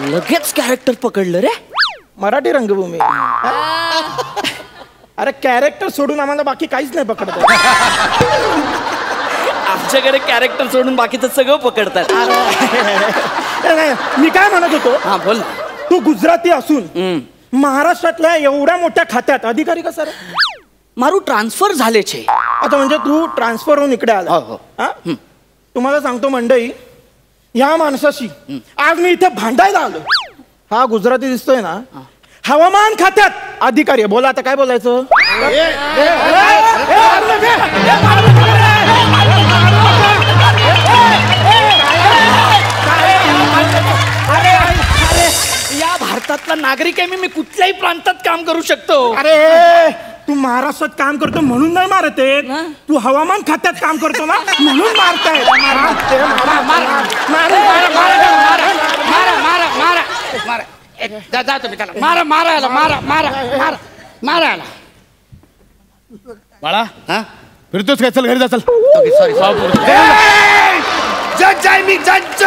लगेच कॅरेक्टर पकडलं रे. मराठी रंगभूमी. अरे कॅरेक्टर सोडून आम्हाला बाकी काहीच नाही पकडत. आमच्याकडे कॅरेक्टर सोडून बाकीचं सगळं पकडतात. नाही, मी काय म्हणत होतो, हा बोल. तू गुजराती असून महाराष्ट्रातल्या एवढ्या मोठ्या खात्यात अधिकारी कसा रे? मारू ट्रान्सफर झाले छे. आता म्हणजे तू ट्रान्सफर होऊन इकडे आला. हा? तुम्हाला सांगतो मंडळी, या माणसाशी आज मी इथे भांडायला आलो. हा गुजराती दिसतोय ना, हवामान खात्यात अधिकारी आहे. बोला आता काय बोलायचं. या भारतातला नागरिक आहे मी कुठल्याही प्रांतात काम करू शकतो. अरे तू महाराष्ट्रात काम करतो म्हणून नाही मारत आहे, तू हवामान खात्यात काम करतो ना म्हणून मारताय. जा तुम्ही त्याला मारा मारायला मारा मारा मारा मारायला. बाळा हा फिरतोस काय? चल घरी जा. चल. सॉरी. जज आहे मी, जज.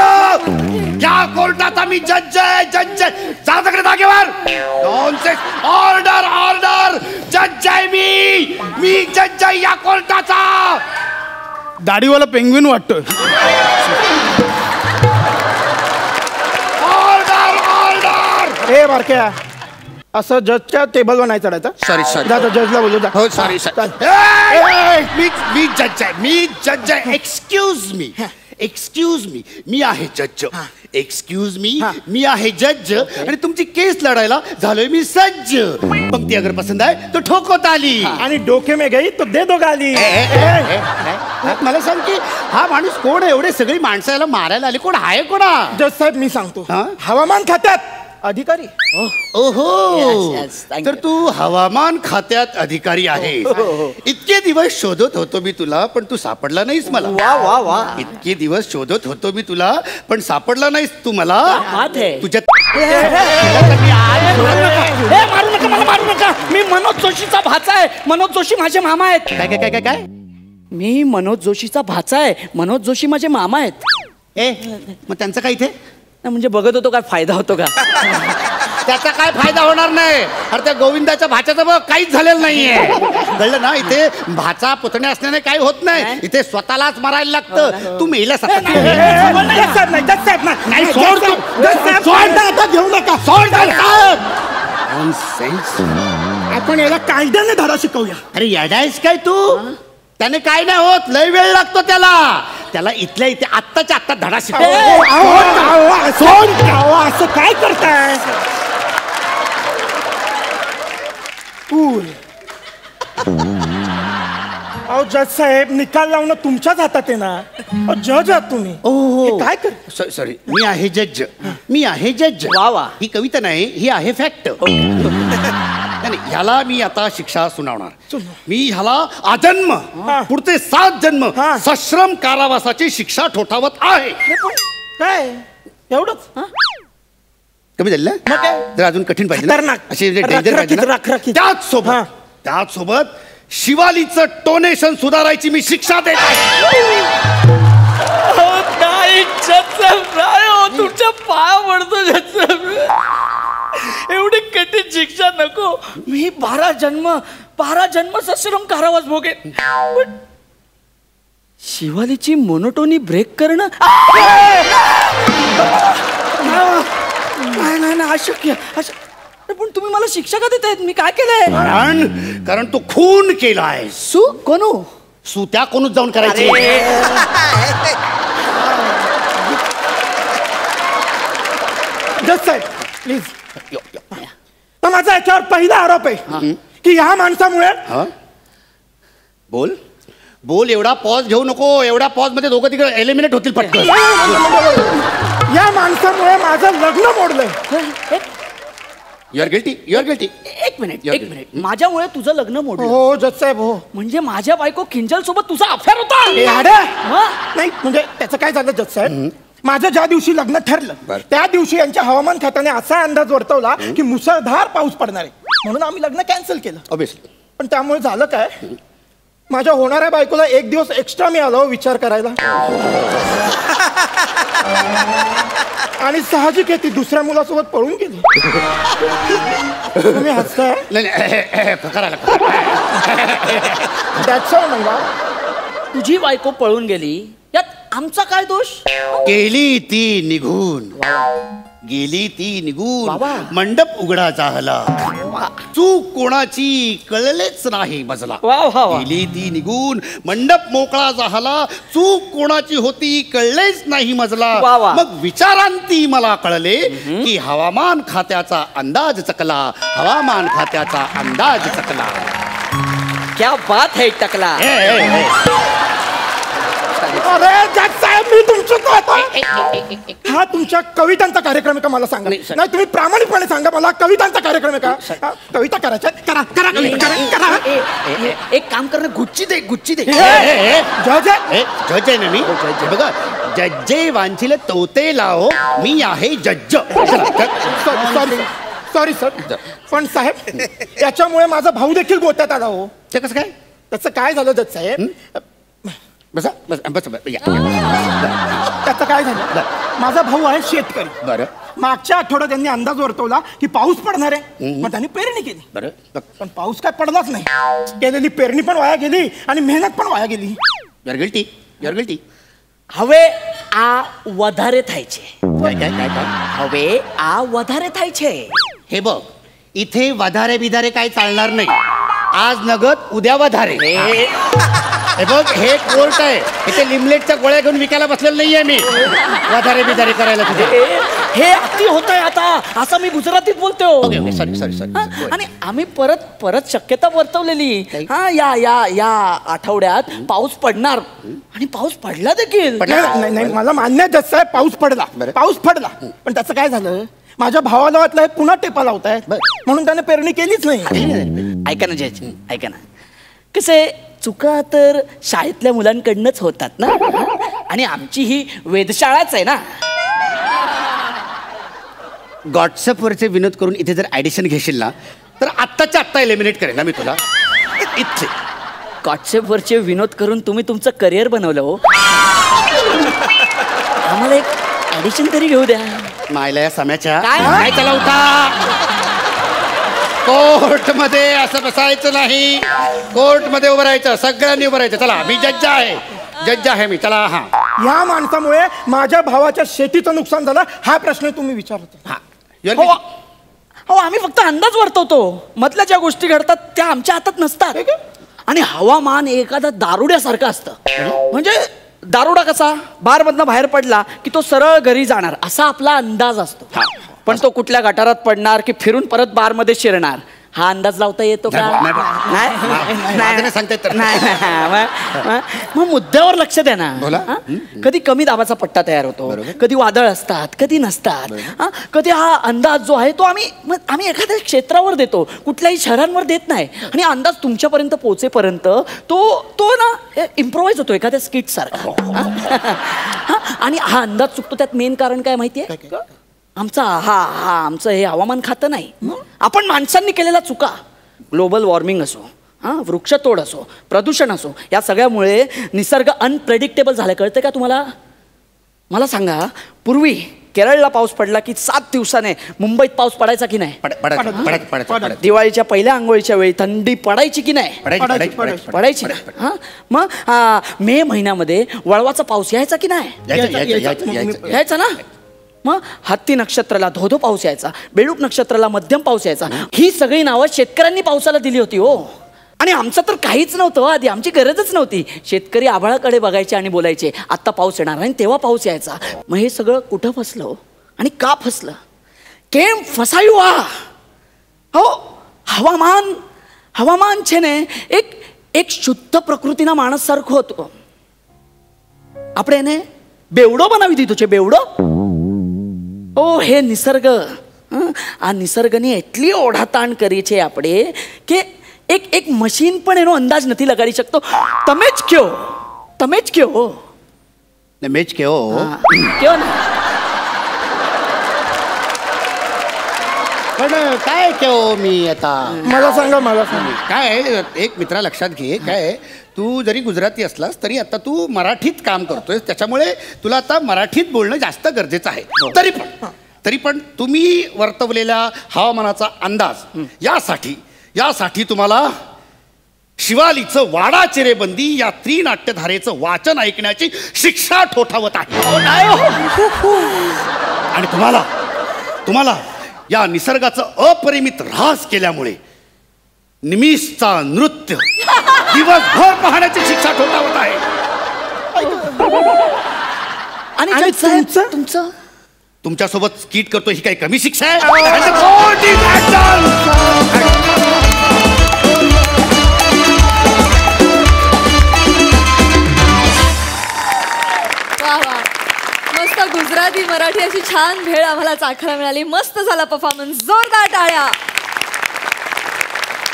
या कोर्टाचा मी जज आहे, जज. जा तिकडे जागेवर. Order order. जज आहे मी जज आहे या कोर्टाचा. दाढीवाला पेंग्विन वाटतोय. Order order. हे बारक्या, असं जजच्या टेबलवर नाही चढायचं. सॉरी. जा जजला बोलू जा. हो सॉरी सर. मी जज आहे. एक्सक्यूज मी मी आहे जज. एक्सक्यूज मी आहे जज. आणि तुमची केस लढायला झालोय मी सज्ज. पंक्ती अगर पसंद आहे तो ठोको ताली. आणि डोके में गई तो दे दो गाली. मला सांग की हा माणूस कोण आहे? एवढे सगळी माणसं याला मारायला आली, कोण आहे? कोणा? जज साहेब मी सांगतो, हवामान खात्यात अधिकारी. ओहो, Yes, thank तर you. तू हवामान खात्यात अधिकारी आहे. इतके दिवस शोधत होतो मी तुला, पण तू सापडला नाहीस मला. वा वा वा. इतके दिवस शोधत होतो मी तुला, पण सापडला नाहीस तू मला. बात है. तुझ्या मारू नका मला, मारू नका. मी मनोज जोशीचा भाचा आहे. मनोज जोशी माझे मामा आहेत. काय काय काय काय काय मी मनोज जोशीचा भाचा आहे. मनोज जोशी माझे मामा आहेत. मग त्यांचं काय इथे? म्हणजे बघत होतो काय फायदा होतो का? त्याचा काय फायदा होणार नाही. अरे त्या गोविंदाच्या भाच्याचं बघ काहीच झालेलं नाहीये. कळलं ना? इथे भाचा पुतणे असल्याने काही होत नाही. इथे स्वतःलाच मारायला लागतं. तू मेला घेऊ नका. आपण याला कायद्याने धडा शिकवूया. अरे येडायस काय तू? त्याने काय नाही होत, लय वेळ लागतो त्याला इथल्या इथे आत्ताच्या आत्ता धडा शिकव. असं काय करताय? अहो जज साहेब, निकाल लावणं तुमच्याच हातात आहे ना. जज आहात तुम्ही. ओहो, काय कर? सॉरी. मी आहे जज. मी आहे जज. वा वा. ही कविता नाही, ही आहे फॅक्ट. ह्याला मी आता शिक्षा सुनावणार. मी ह्याला आजन्म पुढचे 7 जन्म सश्रम कारावासाची शिक्षा ठोठावत आहे. काय एवढंच? कमी झालं मग काय? जर अजून कठीण पाहिजे खतरनाक. ना, अशी डेंजर पाहिजे ना. रखरखीत. त्याच सोबत शिवालीचं टोनेशन सुधारायची मी शिक्षा देत आहे. तुमच्या पाया पडतो. एवढी कठीण शिक्षा नको. मी 12 जन्म सश्रम कारावास भोगेन. शिवालीची मोनोटोनी ब्रेक करणं नाही अशक्य. पण तुम्ही मला शिक्षा का देतायत? मी काय केलंय? कारण तू खून केलाय. कोणू? त्या कोणूच जाऊन करायची. जज साहेब प्लीज. तर माझा याच्यावर पहिला आरोप आहे की ह्या माणसामुळे बोल बोल, एवढा पॉज घेऊ नको. एवढ्या पॉज मध्ये दोघं तिकडे एलिमिनेट होतील पटकन. या माणसामुळे माझं लग्न मोडलंय. You are guilty, you are guilty. एक मिनिट माझ्यामुळे तुझं लग्न मोडलं. हो जज साहेब हो. म्हणजे माझ्या बायको किंजल सोबत तुझा अफेअर होता. नाही म्हणजे त्याचं काय झालं जज साहेब, माझं ज्या दिवशी लग्न ठरलं त्या दिवशी यांच्या हवामान खात्याने असा अंदाज वर्तवला की मुसळधार पाऊस पडणार आहे, म्हणून आम्ही लग्न कॅन्सल केलं. ऑब्विसली. पण त्यामुळे झालं काय, माझ्या होणाऱ्या बायकोला 1 दिवस एक्स्ट्रा मिळाला विचार करायला. आणि साहजिक आहे ती दुसऱ्या मुलासोबत पळून गेली. तुम्ही हसताय. तुझी बायको पळून गेली यात आमचा काय दोष. गेली ती निघून, गेली ती निघून, मंडप उघडा झाला, चूक कोणाची कळलेच नाही मजला. गेली ती निघून, मंडप मोकळा झाला, चूक कोणाची होती कळलेच नाही मजला. मग विचारांती मला कळले की हवामान खात्याचा अंदाज चकला, हवामान खात्याचा अंदाज चकला. क्या बात है टकला. अरे जज साहेब मी तुमचं हा तुमच्या कवितांचा कार्यक्रम आहे का मला सांगा. नाही तुम्ही प्रामाणिकपणे सांगा मला, कवितांचा कार्यक्रम आहे का. कविता करायच्या करा करा करा. एक काम कर ना, गुच्ची दे गुच्ची दे. जज जज आहे ना मी. बघा, जज्जे वांछिले तोते लाओ, मी आहे जज्ज. सॉरी सर, पण साहेब याच्यामुळे माझा भाऊ देखील गोत्यात आला हो. ते कसं काय. त्याचं काय झालं जज साहेब, बसा बस बस. त्याचं काय झालं, माझा भाऊ आहे शेतकरी. बरं. मागच्या आठवड्यात त्यांनी अंदाज वर्तवला की पाऊस पडणार आहे, मग त्यांनी पेरणी केली. बरं. पण पाऊस काय पडलाच नाही. केलेली पेरणी पण वाया गेली आणि मेहनत पण वाया गेली. You are guilty, you are guilty. हवे आ वधारे थायचे. काय काय काय काय. हवे आ वधारे थायचे. हे बघ, इथे वधारे बिधारे काय चालणार नाही. आज नगद उद्या वधारे. हे बघ, हे कोर्ट आहे. इथे लिमलेटच्या गोळ्या घेऊन विकायला बसलेलं नाहीये मी वधारे बिधारे करायला. तुझे हे अति होत आहे आता, असं मी गुजरातीत बोलतो. Sorry sorry sorry. आणि आम्ही परत परत शक्यता वर्तवलेली हा या या या आठवड्यात पाऊस पडणार आणि पाऊस पडला देखील. नाही नाही मला मान्य आहे जज साहेब, पाऊस पडला. पण त्याचं काय झालं, माझ्या भावाला वाटलं हे पुन्हा टेपा लावतायत म्हणून त्याने पेरणी केलीच नाही. ऐका ना जज, ऐका ना, कसे चुका तर शाळेतल्या मुलांकडनंच होतात ना, आणि आमची ही वेधशाळाच आहे ना. व्हॉट्सअपवरचे विनोद करून इथे जर ॲडिशन घेशील ना तर आत्ताच्या आत्ता एलिमिनेट करेन ना मी तुला इथे. व्हॉट्सअपवरचे विनोद करून तुम्ही तुमचं करिअर बनवलं हो. आम्हाला एक ॲडिशन तरी घेऊ द्या. मायला या सम्याच्या काय चला उठा. कोर्ट मध्ये असं बसायचं नाही, कोर्ट मध्ये उभं राहायचं, सगळ्यांनी उभं राहायचं. चला, मी जज आहे, जज आहे मी. चला. हा, या माणसामुळे माझ्या भावाच्या शेतीचं नुकसान झालं हा प्रश्न तुम्ही विचारता. हो, आम्ही फक्त अंदाज वर्तवतो. मधल्या ज्या गोष्टी घडतात त्या आमच्या हातात नसतात. आणि हवामान एखादा दारुड्यासारखं असतं. म्हणजे दारुडा कसा बारमधनं बाहेर पडला की तो सरळ घरी जाणार असा आपला अंदाज असतो. पण तो कुठल्या गटारात पडणार की फिरून परत बारमध्ये शिरणार हा अंदाज लावता येतो का. मग मुद्द्यावर लक्ष द्या ना. कधी कमी दाबाचा पट्टा तयार होतो, कधी वादळ असतात, कधी नसतात. कधी हा अंदाज जो आहे तो आम्ही एखाद्या क्षेत्रावर देतो, कुठल्याही शहरांवर देत नाही. आणि अंदाज तुमच्यापर्यंत पोहोचेपर्यंत तो ना इम्प्रोवाइज होतो एखाद्या स्किट सारखा. आणि हा अंदाज चुकतो त्यात मेन कारण काय माहितीये, आमचं हे हवामान खातं नाही. आपण माणसांनी केलेल्या चुका, ग्लोबल वॉर्मिंग असो, वृक्षतोड असो, प्रदूषण असो, या सगळ्यामुळे निसर्ग अनप्रेडिक्टेबल झाला. कळतं का तुम्हाला. मला सांगा, पूर्वी केरळला पाऊस पडला की 7 दिवसाने मुंबईत पाऊस पडायचा की नाही. दिवाळीच्या पहिल्या आंघोळीच्या वेळी थंडी पडायची की नाही. पडायची. मग मे महिन्यामध्ये वळवाचा पाऊस यायचा की नाही. यायचा ना. मग हत्ती नक्षत्राला धोधो पाऊस यायचा, बेडूक नक्षत्राला मध्यम पाऊस यायचा. ही सगळी नावं शेतकऱ्यांनी पावसाला दिली होती हो. आणि आमचं तर काहीच नव्हतं आधी, आमची गरजच नव्हती. शेतकरी आभाळाकडे बघायचे आणि बोलायचे आत्ता पाऊस येणार, आणि तेव्हा पाऊस यायचा. मग हे सगळं कुठं फसलं आणि का फसलं. કેમ ફસાયું આ? હો હવામાન છે ને એક શુદ્ધ પ્રકૃતિના માણસ સરખો હતો. આપણે એને બેવડો બનાવી દીધો છે, બેવડો. ઓ હે નિસર્ગ, આ નિસર્ગની એટલી ઓઢાતાણ કરી છે આપણે કે એક મશીન પણ એનો અંદાજ નથી લગાડી શકતો. તમે જ કયો ને મેં જ કયો ને. पण काय केहो मी आता? मला सांगा. काय एक मित्रा लक्षात घे, काय तू जरी गुजराती असलास तरी आता तू मराठीत काम करतोय, त्याच्यामुळे तुला आता मराठीत बोलणं जास्त गरजेचं आहे. तरी पण तुम्ही वर्तवलेल्या हवामानाचा अंदाज यासाठी तुम्हाला शिवालीचं वाडा चिरेबंदी या त्रिनाट्यधारेचं वाचन ऐकण्याची शिक्षा ठोठावत आहे. आणि तुम्हाला या निसर्गाचं अपरिमित ऱ्हास केल्यामुळे निमिषचा नृत्य दिवसभर पाहण्याची शिक्षा ठोठावत आहे. आणि तुमचं तुमच्यासोबत स्किट करतो ही काही कमी शिक्षा आहे? मस्त गुजराती मराठी अशी छान भेळ आम्हाला चाखायला मिळाली. मस्त झाला परफॉर्मन्स, जोरदार टाळ्या.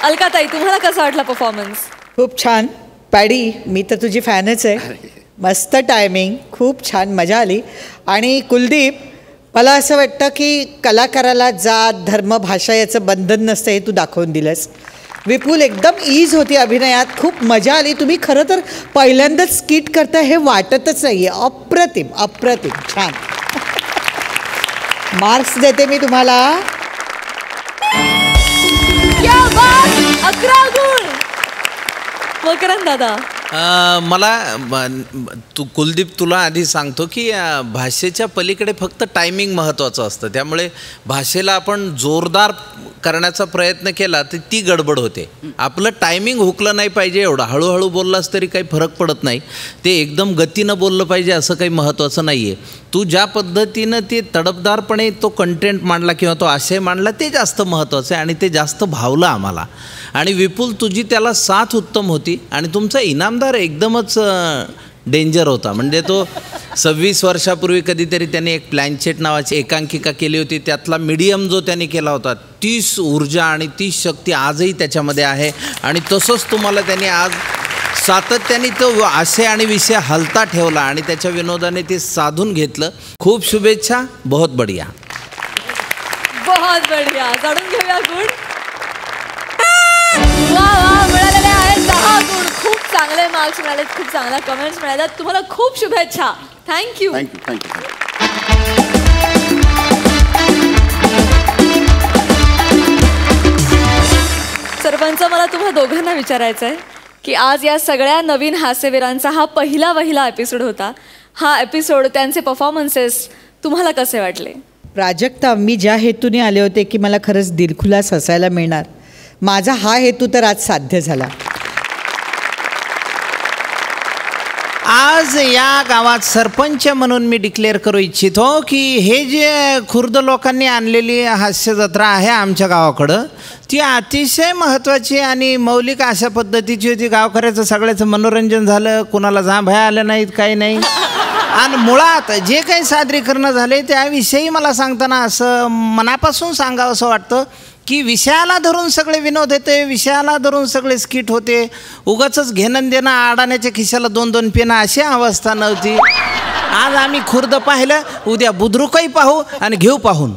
अलकाताई, तुम्हाला कसा वाटला परफॉर्मन्स? खूप छान. पॅडी, मी तर तुझी फॅनच आहे. मस्त टायमिंग, खूप छान, मजा आली. आणि कुलदीप, मला असं वाटतं की कलाकाराला जात धर्म भाषा याचं बंधन नसतं हे तू दाखवून दिलंस. विपुल, एकदम ईज होती अभिनयात, खूप मजा आली. तुम्ही खरं तर पहिल्यांदाच स्किट करता हे वाटतच नाही आहे. अप्रतिम छान. मार्क्स देते मी तुम्हाला 11 गुण. मकरंद दादा, तू कुलदीप, तुला आधी सांगतो की भाषेच्या पलीकडे फक्त टायमिंग महत्त्वाचं असतं. त्यामुळे भाषेला आपण जोरदार करण्याचा प्रयत्न केला तर ती गडबड होते. आपलं टायमिंग हुकलं नाही पाहिजे एवढं. हळूहळू बोललास तरी काही फरक पडत नाही. ते एकदम गतीनं बोललं पाहिजे असं काही महत्त्वाचं नाही आहे. तू ज्या पद्धतीनं ते तडफदारपणे तो कंटेंट मांडला किंवा तो आशय मांडला ते जास्त महत्त्वाचं आहे आणि ते जास्त भावलं आम्हाला. आणि विपुल, तुझी त्याला साथ उत्तम होती. आणि तुमचा इनामदार एकदमच डेंजर होता. म्हणजे तो 26 वर्षापूर्वी कधीतरी त्याने एक प्लॅनचेट नावाची एकांकिका केली होती. त्यातला मीडियम जो त्याने केला होता, 30 ऊर्जा आणि 30 शक्ती आजही त्याच्यामध्ये आहे. आणि तसंच तुम्हाला त्याने आज सातत्याने तो आशय आणि विषय हलता ठेवला आणि त्याच्या विनोदाने ते साधून घेतलं. खूप शुभेच्छा. बहुत बढिया. जाणून घेऊया गुण. वा, मिळालेले आहेत 10 गुण. खूप चांगले मार्क्स मिळाले, खूप चांगल्या कमेंट्स मिळाल्या. तुम्हाला खूप शुभेच्छा. थँक्यू. सरपंच, मला तुम्हाला दोघांना विचारायचं आहे की आज या सगळ्या नवीन हास्यवीरांचा हा पहिला एपिसोड होता. हा एपिसोड, त्यांचे परफॉर्मन्सेस तुम्हाला कसे वाटले? प्राजक्ता, मी ज्या हेतूने आले होते की मला खरंच दिलखुलास हसायला मिळणार, माझा हा हेतू तर आज साध्य झाला. आज या गावात सरपंच म्हणून मी डिक्लेअर करू इच्छितो की हे जे खुर्द लोकांनी आणलेली हास्य जत्रा आहे आमच्या गावाकडं, ती अतिशय महत्त्वाची आणि मौलिक अशा पद्धतीची होती. गावकऱ्याचं सगळ्याचं मनोरंजन झालं, कुणाला जांभया आल्या नाहीत, काही नाही. आणि मुळात जे काही सादरीकरण झाले त्याविषयी मला सांगताना असं मनापासून सांगावं असं वाटतं की विषयाला धरून सगळे विनोद येते, विषयाला धरून सगळे स्किट होते. उगाचच घेणं देणं, अडाण्याच्या खिशाला 2-2 पेनं अशी अवस्था नव्हती. आज आम्ही खुर्द पाहिलं, उद्या बुद्रुकही पाहू आणि घेऊ पाहून.